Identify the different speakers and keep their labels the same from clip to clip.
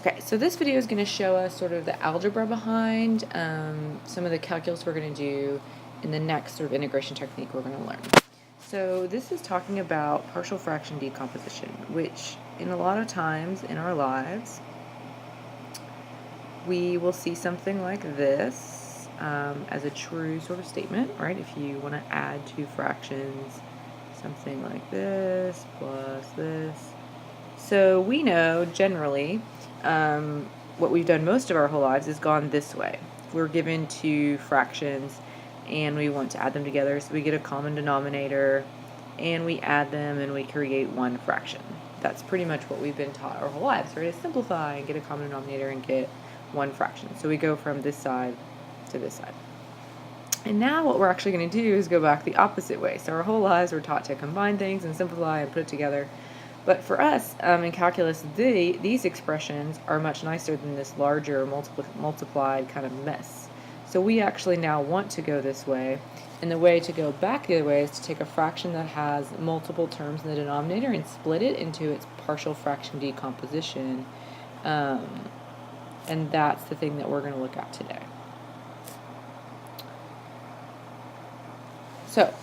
Speaker 1: Okay, so this video is going to show us sort of the algebra behind some of the calculus we're going to do in the next sort of integration technique we're going to learn. So this is talking about partial fraction decomposition, which in a lot of times in our lives we will see something like this as a true sort of statement, right? If you want to add two fractions, something like this plus this. So we know generally what we've done most of our whole lives is gone this way. We're given two fractions and we want to add them together, so we get a common denominator and we add them and we create one fraction. That's pretty much what we've been taught our whole lives, right? To simplify and get a common denominator and get one fraction. So we go from this side to this side. And now what we're actually going to do is go back the opposite way. So our whole lives we're taught to combine things and simplify and put it together. But for us, in calculus, these expressions are much nicer than this larger multiplied kind of mess. So we actually now want to go this way. And the way to go back the other way is to take a fraction that has multiple terms in the denominator and split it into its partial fraction decomposition. And that's the thing that we're going to look at today. So,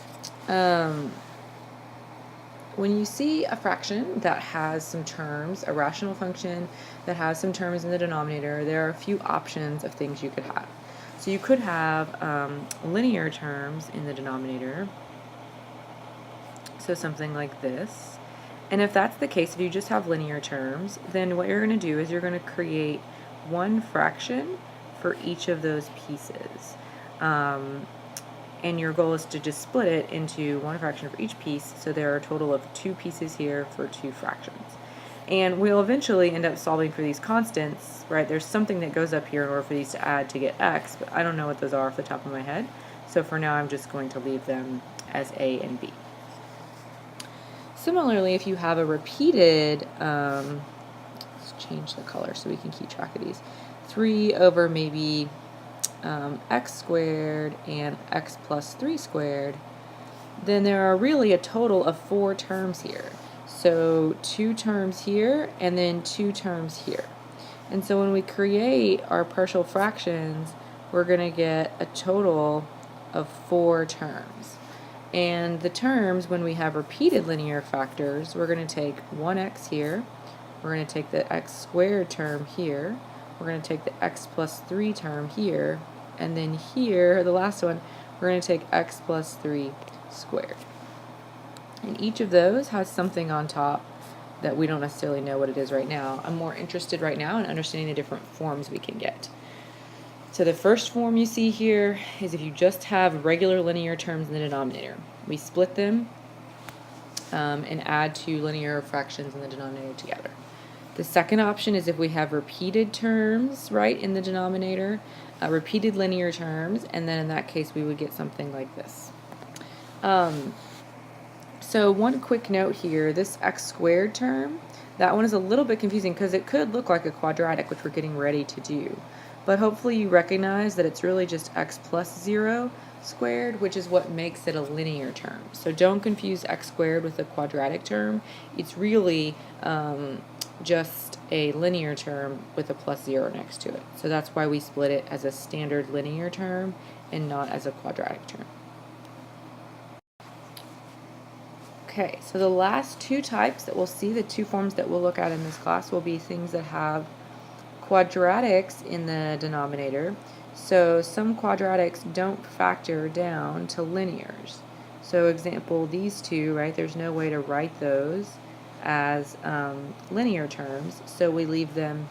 Speaker 1: when you see a fraction that has some terms, a rational function that has some terms in the denominator, there are a few options of things you could have. So you could have linear terms in the denominator, so something like this. And if that's the case, if you just have linear terms, then what you're going to do is you're going to create one fraction for each of those pieces. And your goal is to just split it into one fraction for each piece, so there are a total of two pieces here for two fractions. And we'll eventually end up solving for these constants, right? There's something that goes up here in order for these to add to get x, but I don't know what those are off the top of my head. So for now, I'm just going to leave them as a and b. Similarly, if you have a repeated, let's change the color so we can keep track of these, 3 over maybe x squared and x plus 3 squared, then there are really a total of 4 terms here. So 2 terms here and then 2 terms here. And so when we create our partial fractions, we're going to get a total of 4 terms. And the terms, when we have repeated linear factors, we're going to take 1x here, we're going to take the x squared term here, we're going to take the x plus 3 term here, and then here, the last one, we're going to take x plus 3 squared. And each of those has something on top that we don't necessarily know what it is right now. I'm more interested right now in understanding the different forms we can get. So the first form you see here is if you just have regular linear terms in the denominator. We split them and add two linear fractions in the denominator together. The second option is if we have repeated terms, right, in the denominator, repeated linear terms, and then in that case we would get something like this. So one quick note here, this x squared term, that one is a little bit confusing because it could look like a quadratic, which we're getting ready to do. But hopefully you recognize that it's really just x plus 0 squared, which is what makes it a linear term. So don't confuse x squared with a quadratic term. It's really just a linear term with a plus 0 next to it. So that's why we split it as a standard linear term and not as a quadratic term. Okay, so the last two types that we'll see, the two forms that we'll look at in this class, will be things that have quadratics in the denominator. So some quadratics don't factor down to linears. So example, these two, right, there's no way to write those as linear terms, so we leave them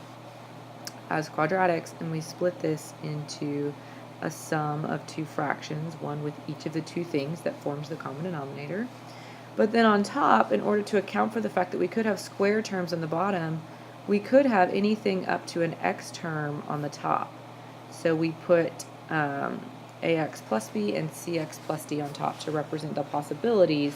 Speaker 1: as quadratics and we split this into a sum of two fractions, one with each of the two things that forms the common denominator. But then on top, in order to account for the fact that we could have square terms on the bottom, we could have anything up to an x term on the top. So we put ax plus b and cx plus d on top to represent the possibilities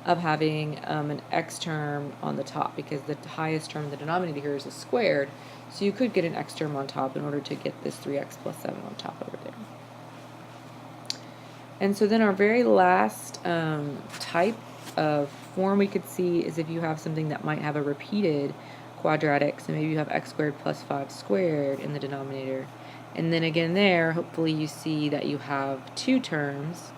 Speaker 1: of having an x term on the top, because the highest term in the denominator here is a squared. So you could get an x term on top in order to get this 3x plus 7 on top over there. And so then our very last type of form we could see is if you have something that might have a repeated quadratic, so maybe you have x squared plus 5 squared in the denominator. And then again there, hopefully you see that you have two terms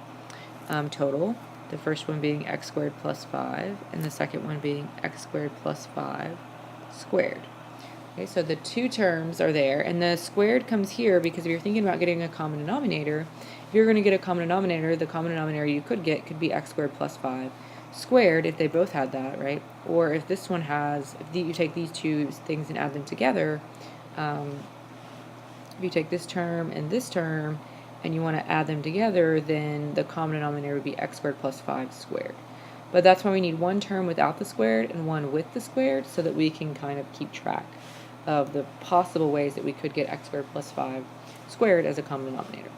Speaker 1: total. The first one being x squared plus 5, and the second one being x squared plus 5 squared. Okay, so the two terms are there, and the squared comes here because if you're thinking about getting a common denominator, if you're going to get a common denominator, the common denominator you could get could be x squared plus 5 squared if they both had that, right? Or if this one has, if you take these two things and add them together, if you take this term and you want to add them together, then the common denominator would be x squared plus 5 squared. But that's why we need one term without the squared and one with the squared so that we can kind of keep track of the possible ways that we could get x squared plus 5 squared as a common denominator.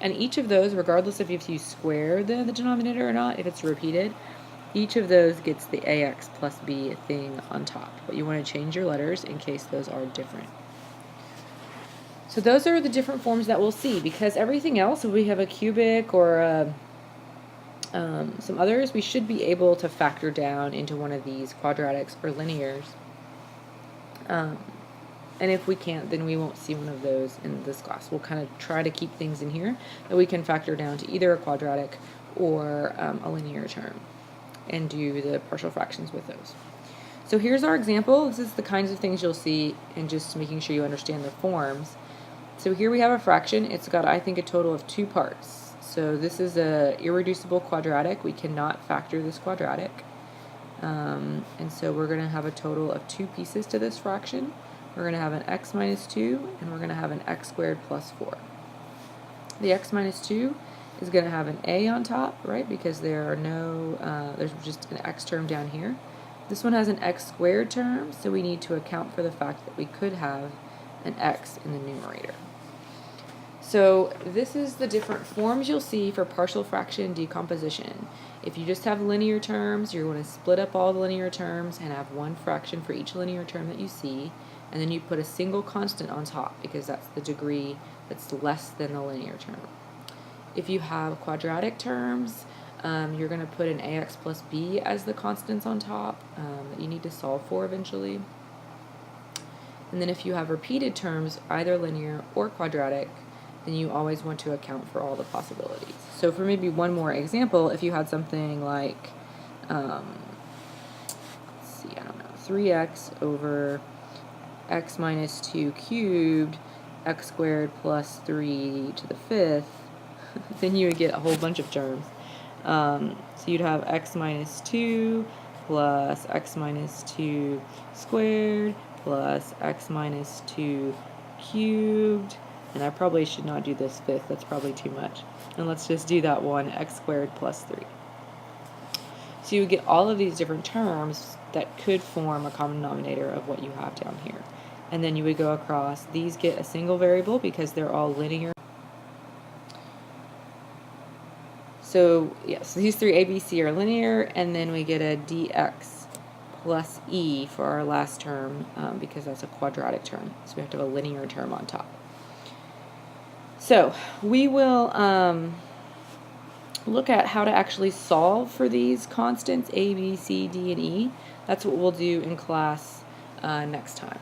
Speaker 1: And each of those, regardless of if you square the denominator or not, if it's repeated, each of those gets the ax plus b thing on top. But you want to change your letters in case those are different. So those are the different forms that we'll see, because everything else, if we have a cubic or some others, we should be able to factor down into one of these quadratics or linears. And if we can't, then we won't see one of those in this class. We'll kind of try to keep things in here that we can factor down to either a quadratic or a linear term and do the partial fractions with those. So here's our example. This is the kinds of things you'll see, and just making sure you understand the forms. So here we have a fraction. It's got, I think, a total of 2 parts. So this is a irreducible quadratic. We cannot factor this quadratic. And so we're going to have a total of 2 pieces to this fraction. We're going to have an x minus 2, and we're going to have an x squared plus 4. The x minus 2 is going to have an a on top, right, because there are no, there's just an x term down here. This one has an x squared term, so we need to account for the fact that we could have an x in the numerator. So this is the different forms you'll see for partial fraction decomposition. If you just have linear terms, you're going to split up all the linear terms and have one fraction for each linear term that you see, and then you put a single constant on top because that's the degree that's less than the linear term. If you have quadratic terms, you're going to put an ax plus b as the constants on top that you need to solve for eventually. And then if you have repeated terms, either linear or quadratic, then you always want to account for all the possibilities. So for maybe one more example, if you had something like, let's see, I don't know, 3x over x minus 2 cubed, x squared plus 3 to the 5th, then you would get a whole bunch of terms. So you'd have x minus 2 plus x minus 2 squared plus x minus 2 cubed, and I probably should not do this 5th, that's probably too much. And let's just do that one, x squared plus 3. So you would get all of these different terms that could form a common denominator of what you have down here. And then you would go across, these get a single variable because they're all linear. So yes, these three a, b, c are linear, and then we get a dx plus e for our last term because that's a quadratic term. So we have to have a linear term on top. So we will look at how to actually solve for these constants a, b, c, d, and e. That's what we'll do in class next time.